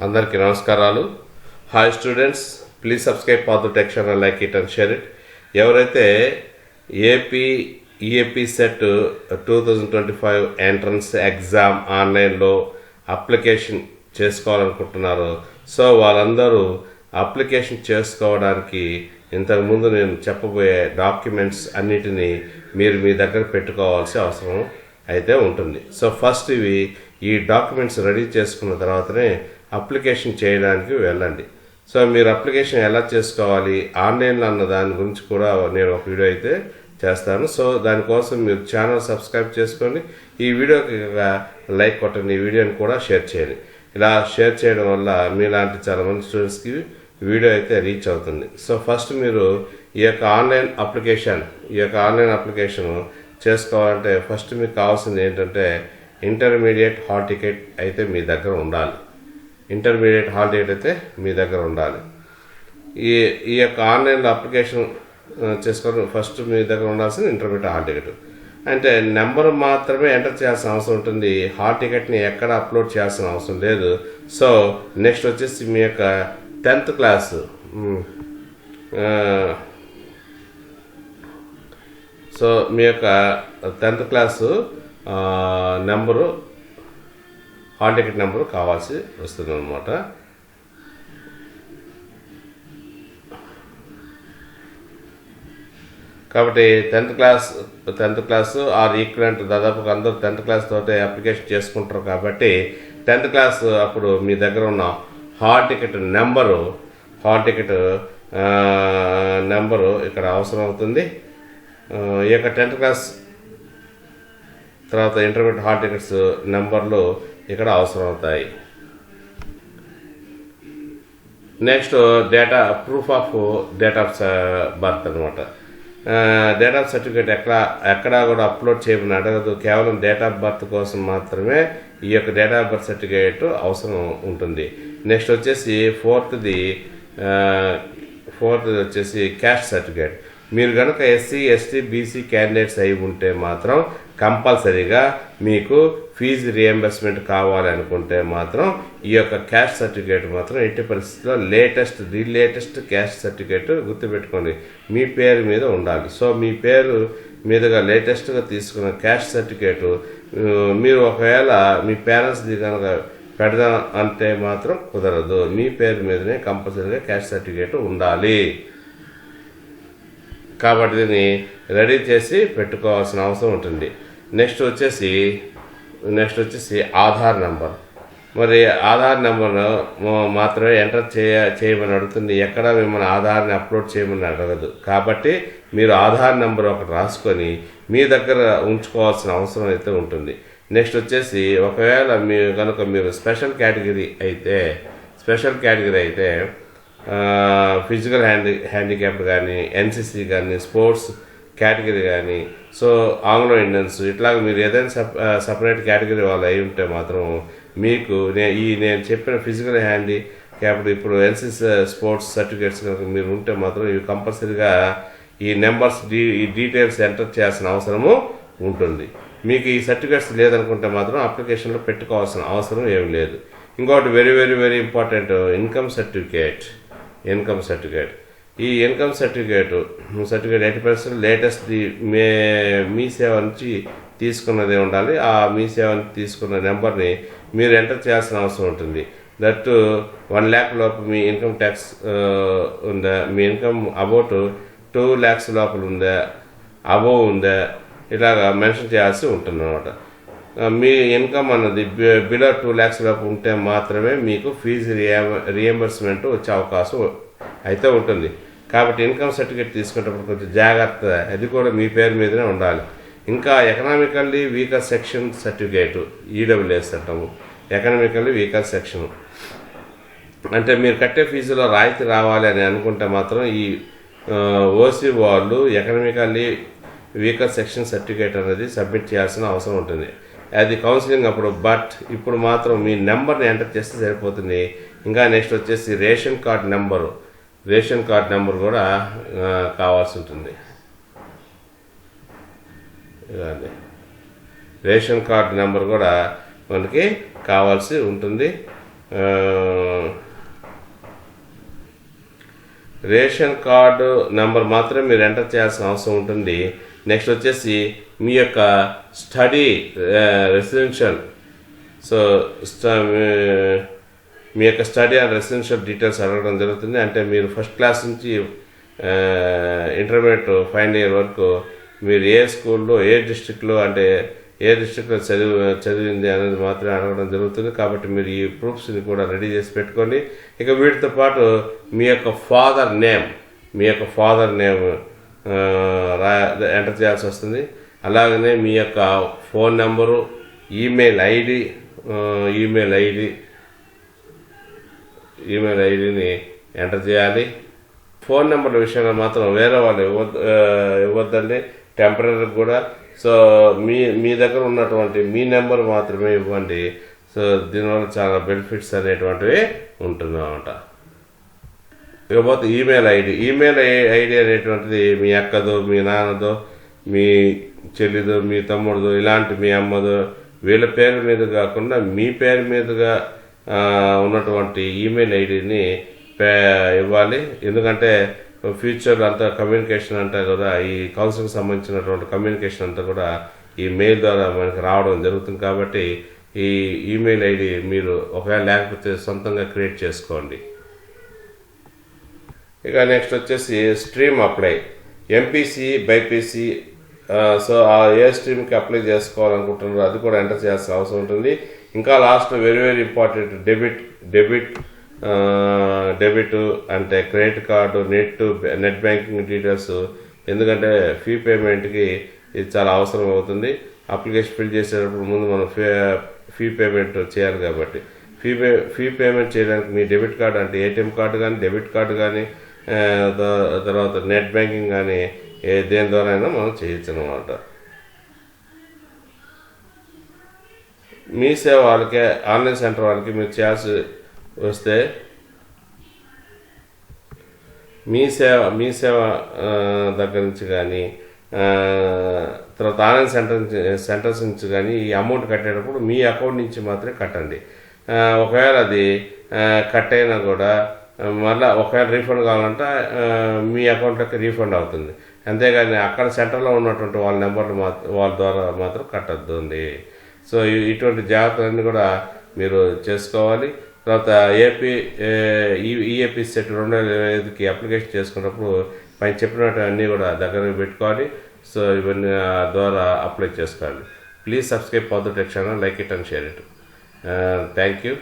అందరికీ నమస్కారాలు. Hi students, please subscribe Paathu tech channel, like it and share it. ఎవరైతే EAP set 2025 entrance exam ఆన్లైన్లో application చేసుకోవాలనుకుంటున్నారో so వాళ్ళందరూ application చేసుకోవడానికి ఇంతకుముందు నేను చెప్పబోయే డాక్యుమెంట్స్ అన్నిటినీ మీరు మీ దగ్గర పెట్టుకోవాల్సిన అవసరం అయితే ఉంటుంది. సో ఫస్ట్ ఈ డాక్యుమెంట్స్ రెడీ చేసుకున్న తర్వాతనే అప్లికేషన్ చేయడానికి వెళ్ళండి. సో మీరు అప్లికేషన్ ఎలా చేసుకోవాలి ఆన్లైన్లో అన్న దాని గురించి కూడా నేను ఒక వీడియో అయితే చేస్తాను. సో దానికోసం మీరు ఛానల్ సబ్స్క్రైబ్ చేసుకోండి, ఈ వీడియోకి లైక్ కొట్టండి, ఈ వీడియోని కూడా షేర్ చేయండి. ఇలా షేర్ చేయడం వల్ల మీలాంటి చాలామంది స్టూడెంట్స్కి వీడియో అయితే రీచ్ అవుతుంది. సో ఫస్ట్ మీరు ఈ యొక్క ఆన్లైన్ అప్లికేషన్ చేసుకోవాలంటే ఫస్ట్ మీకు కావాల్సింది ఏంటంటే ఇంటర్మీడియట్ హాల్ టికెట్ అయితే మీ దగ్గర ఉండాలి. ఈ యొక్క ఆన్లైన్లో అప్లికేషన్ చేసుకోవడం ఫస్ట్ మీ దగ్గర ఉండాల్సింది ఇంటర్మీడియట్ హాల్ టికెట్. అంటే నెంబర్ మాత్రమే ఎంటర్ చేయాల్సిన అవసరం ఉంటుంది, హాల్ టికెట్ని ఎక్కడ అప్లోడ్ చేయాల్సిన అవసరం లేదు. సో నెక్స్ట్ వచ్చేసి మీ యొక్క 10th క్లాస్ సో మీ యొక్క 10th class number, hall ticket number కావాల్సి వస్తుంది అన్నమాట. కాబట్టి 10th క్లాస్ ఆర్ ఈక్వలెంట్ దాదాపుగా అందరూ 10th క్లాస్ తోటే అప్లికేషన్ చేసుకుంటారు. కాబట్టి 10th క్లాస్ అప్పుడు మీ దగ్గర ఉన్న హాల్ టికెట్ నెంబరు ఇక్కడ అవసరం అవుతుంది. ఈ యొక్క 10th క్లాస్ తర్వాత ఇంటర్మీడియట్ హాల్ టికెట్స్ నెంబర్లు ఇక్కడ అవసరం అవుతాయి. Next proof of date of birth అనమాట. డేట్ ఆఫ్ సర్టిఫికేట్ ఎక్కడా కూడా అప్లోడ్ చేయమని అడగదు, కేవలం డేట్ ఆఫ్ బర్త్ కోసం మాత్రమే ఈ యొక్క డేట్ ఆఫ్ బర్త్ సర్టిఫికేట్ అవసరం ఉంటుంది. నెక్స్ట్ వచ్చేసి ఫోర్త్ది వచ్చేసి క్యాస్ట్ సర్టిఫికేట్. మీరు కనుక ఎస్సీ ఎస్టీ బీసీ క్యాండిడేట్స్ అయి ఉంటే మాత్రం కంపల్సరీగా మీకు ఫీజు రియంబర్స్మెంట్ కావాలి అనుకుంటే మాత్రం ఈ యొక్క క్యాస్ట్ సర్టిఫికేట్ మాత్రం ఎట్టి పరిస్థితుల్లో లేటెస్ట్ క్యాస్ట్ సర్టిఫికేట్ గుర్తుపెట్టుకోండి, మీ పేరు మీద ఉండాలి. సో మీ పేరు మీదుగా లేటెస్ట్గా తీసుకున్న క్యాస్ట్ సర్టిఫికేట్ మీరు ఒకవేళ మీ పేరెంట్స్ది కనుక పెడదాం అంటే మాత్రం కుదరదు, మీ పేరు మీదనే కంపల్సరీగా క్యాస్ట్ సర్టిఫికేట్ ఉండాలి. కాబట్టి దీన్ని రెడీ చేసి పెట్టుకోవాల్సిన అవసరం ఉంటుంది. నెక్స్ట్ వచ్చేసి ఆధార్ నెంబర్. మరి ఆధార్ నెంబర్ మాత్రమే ఎంటర్ చేయమని అడుగుతుంది, ఎక్కడ మిమ్మల్ని ఆధార్ని అప్లోడ్ చేయమని అడగదు. కాబట్టి మీరు ఆధార్ నెంబర్ ఒకటి రాసుకొని మీ దగ్గర ఉంచుకోవాల్సిన అవసరం అయితే ఉంటుంది. నెక్స్ట్ వచ్చేసి ఒకవేళ మీరు స్పెషల్ కేటగిరీ అయితే ఫిజికల్ హ్యాండిక్యాప్డ్ కానీ, ఎన్సీసీ కానీ, స్పోర్ట్స్ కేటగిరీ కానీ, సో ఆంగ్లో ఇండియన్స్ ఇట్లాగ మీరు ఏదైనా సపరేట్ కేటగిరీ వాళ్ళు అయి ఉంటే మాత్రం మీకు నేను చెప్పిన ఫిజికల్ హ్యాండిక్యాప్డ్ ఇప్పుడు ఎన్సీసీ స్పోర్ట్స్ సర్టిఫికేట్స్ కనుక మీరు ఉంటే మాత్రం ఇవి కంపల్సరీగా ఈ నెంబర్స్ ఈ డీటెయిల్స్ ఎంటర్ చేయాల్సిన అవసరము ఉంటుంది. మీకు ఈ సర్టిఫికేట్స్ లేదనుకుంటే మాత్రం అప్లికేషన్లో పెట్టుకోవాల్సిన అవసరం ఏమి లేదు. ఇంకోటి very very very important, income certificate. ఈ ఇన్కమ్ సర్టిఫికేట్ 80% లేటెస్ట్ మీ సేవ నుంచి తీసుకున్నదే ఉండాలి. ఆ మీ సేవ నుంచి తీసుకున్న నెంబర్ని మీరు ఎంటర్ చేయాల్సిన అవసరం ఉంటుంది. దట్ 1 lakh లోపు మీ ఇన్కమ్ ట్యాక్స్ ఉందా, మీ ఇన్కమ్ అబౌట్ 2 lakhs లోపల ఉందా, అబోవ్ ఉందా, ఇలాగా మెన్షన్ చేయాల్సి ఉంటుంది అనమాట. మీ ఇన్కమ్ అన్నది బిలో 2 lakhs లోపు ఉంటే మాత్రమే మీకు ఫీజు రియంబర్స్మెంట్ వచ్చే అవకాశం అయితే ఉంటుంది. కాబట్టి ఇన్కమ్ సర్టిఫికేట్ తీసుకునేటప్పుడు కొంచెం జాగ్రత్త, అది కూడా మీ పేరు మీదనే ఉండాలి. ఇంకా economically weaker section certificate, EWS అంటాము. ఎకనామికల్లీ వీకర్ సెక్షన్ అంటే మీరు కట్టే ఫీజులో రాయితీ రావాలి అని అనుకుంటే మాత్రం ఈ ఓసీ వాళ్ళు ఎకనామికల్లీ వీకర్ సెక్షన్ సర్టిఫికేట్ అనేది సబ్మిట్ చేయాల్సిన అవసరం ఉంటుంది. అది కౌన్సిలింగ్ అప్పుడు. బట్ ఇప్పుడు మాత్రం మీ నెంబర్ని ఎంటర్ చేస్తే సరిపోతుంది. ఇంకా నెక్స్ట్ వచ్చేసి రేషన్ కార్డ్ నెంబర్ కూడా కావాల్సి ఉంటుంది. రేషన్ కార్డ్ నెంబర్ కూడా మనకి కావాల్సి ఉంటుంది. రేషన్ కార్డు నెంబర్ మాత్రమే మీరు ఎంటర్ చేయాల్సిన అవసరం ఉంటుంది. నెక్స్ట్ వచ్చేసి మీ యొక్క స్టడీ రెసిడెన్షియల్, సో మీ యొక్క స్టడీ అండ్ రెసిడెన్షియల్ డీటెయిల్స్ అడగడం జరుగుతుంది. అంటే మీరు ఫస్ట్ క్లాస్ నుంచి ఇంటర్మీడియట్ ఫైనల్ ఇయర్ వరకు మీరు ఏ స్కూల్లో ఏ డిస్ట్రిక్ట్లో అంటే ఏ డిస్ట్రిక్ట్లో చదివింది అనేది మాత్రమే అడగడం జరుగుతుంది. కాబట్టి మీరు ఈ ప్రూఫ్స్ని కూడా రెడీ చేసి పెట్టుకోండి. ఇక వీటితో పాటు మీ యొక్క ఫాదర్ నేమ్ ఎంటర్ చేయాల్సి వస్తుంది. అలాగనే మీ యొక్క ఫోన్ నెంబరు, ఈమెయిల్ ఐడిని ఎంటర్ చేయాలి. ఫోన్ నెంబర్ విషయంలో మాత్రం వేరే వాళ్ళు ఇవ్వద్దండి, టెంపరీ కూడా. సో మీ దగ్గర ఉన్నటువంటి మీ నెంబర్ మాత్రమే ఇవ్వండి. సో దీనివల్ల చాలా బెనిఫిట్స్ అనేటువంటివి ఉంటుందన్నమాట. ఇకపోతే ఈమెయిల్ ఐడి అనేటువంటిది మీ అక్కదో, మీ నాన్నదో, మీ చెల్లిదో, మీ తమ్ముడిదో, ఇలాంటి మీ అమ్మదో, వీళ్ళ పేరు మీద కాకుండా మీ పేరు మీదుగా ఉన్నటువంటి ఈమెయిల్ ఐడిని ఇవ్వాలి. ఎందుకంటే ఫ్యూచర్ అంతా కమ్యూనికేషన్ అంతా కూడా ఈ కౌన్సిల్కి సంబంధించినటువంటి కమ్యూనికేషన్ అంతా కూడా ఈ మెయిల్ ద్వారా మనకి రావడం జరుగుతుంది. కాబట్టి ఈ ఈమెయిల్ ఐడి మీరు ఒకవేళ లేకపోతే సొంతంగా క్రియేట్ చేసుకోండి. ఇక నెక్స్ట్ వచ్చేసి stream apply, MPC, BiPC. So ఆ ఏ స్ట్రీమ్కి అప్లై చేసుకోవాలనుకుంటున్నారో అది కూడా ఎంటర్ చేయాల్సిన అవసరం ఉంటుంది. ఇంకా last very very important debit అంటే credit card, net banking details. ఎందుకంటే ఫీ పేమెంట్కి ఇది చాలా అవసరం అవుతుంది. అప్లికేషన్ ఫిల్ చేసేటప్పుడు ముందు మనం ఫీ పేమెంట్ చేయాలి. కాబట్టి ఫీ పేమెంట్ చేయడానికి మీ డెబిట్ కార్డు అంటే ఏటీఎం కార్డు కానీ, డెబిట్ కార్డు కానీ, తర్వాత నెట్ బ్యాంకింగ్ కానీ దేని ద్వారా అయినా మనం చేయొచ్చు అన్నమాట. మీ సేవ వాళ్ళకి, ఆన్లైన్ సెంటర్ వాళ్ళకి మీరు చేయాల్సి వస్తే మీ సేవ దగ్గర నుంచి కానీ, తర్వాత ఆన్లైన్ సెంటర్స్ నుంచి కానీ ఈ అమౌంట్ కట్టేటప్పుడు మీ అకౌంట్ నుంచి మాత్రమే కట్టండి. ఒకవేళ అది కట్ అయినా కూడా మళ్ళీ ఒకవేళ రీఫండ్ కావాలంటే మీ అకౌంట్లోకి రీఫండ్ అవుతుంది. అంతేగాని అక్కడ సెంటర్లో ఉన్నటువంటి వాళ్ళ నెంబర్లు వాళ్ళ ద్వారా మాత్రం కట్టద్దు అండి. సో ఇటువంటి జాగ్రత్తలన్నీ కూడా మీరు చేసుకోవాలి. తర్వాత ఈఏపీ సెట్ 2025కి అప్లికేషన్ చేసుకున్నప్పుడు పైన చెప్పినట్టు అన్నీ కూడా దగ్గర పెట్టుకోవాలి. సో ఇవన్నీ ద్వారా అప్లై చేసుకోవాలి. Please subscribe for the tech channel, like it and share it. Thank you.